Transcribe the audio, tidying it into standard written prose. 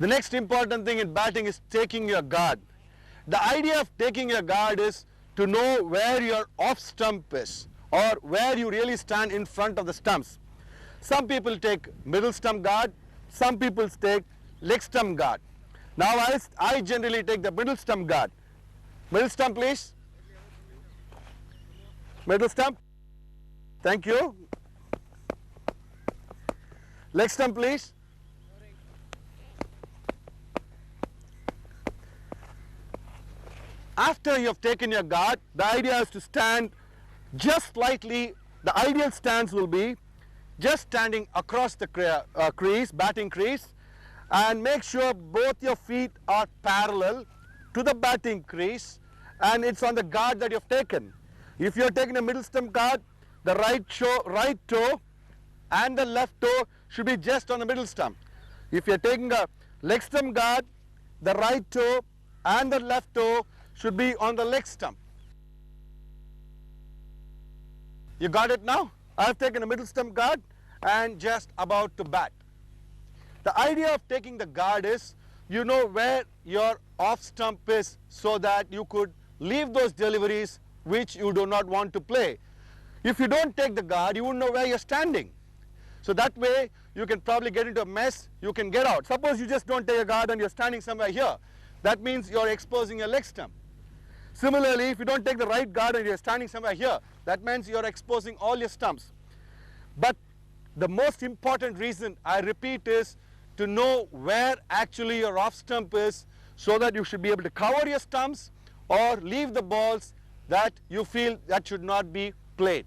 The next important thing in batting is taking your guard. The idea of taking your guard is to know where your off stump is, or where you really stand in front of the stumps. Some people take middle stump guard, some people take leg stump guard. Now I generally take the middle stump guard. Middle stump please. Middle stump. Thank you. Leg stump please. After you have taken your guard, the idea is to stand just slightly. The ideal stance will be just standing across the crease, batting crease, and make sure both your feet are parallel to the batting crease, and it's on the guard that you have taken. If you are taking a middle stump guard, the right toe and the left toe should be just on the middle stump. If you are taking a leg stump guard, the right toe and the left toe should be on the leg stump. You got it now? I've taken a middle stump guard and just about to bat. The idea of taking the guard is you know where your off stump is, so that you could leave those deliveries which you do not want to play. If you don't take the guard, you won't know where you're standing. So that way you can probably get into a mess, you can get out. Suppose you just don't take a guard and you're standing somewhere here. That means you're exposing your leg stump. Similarly, if you don't take the right guard and you're standing somewhere here, that means you're exposing all your stumps. But the most important reason, I repeat, is to know where actually your off stump is, so that you should be able to cover your stumps or leave the balls that you feel that should not be played.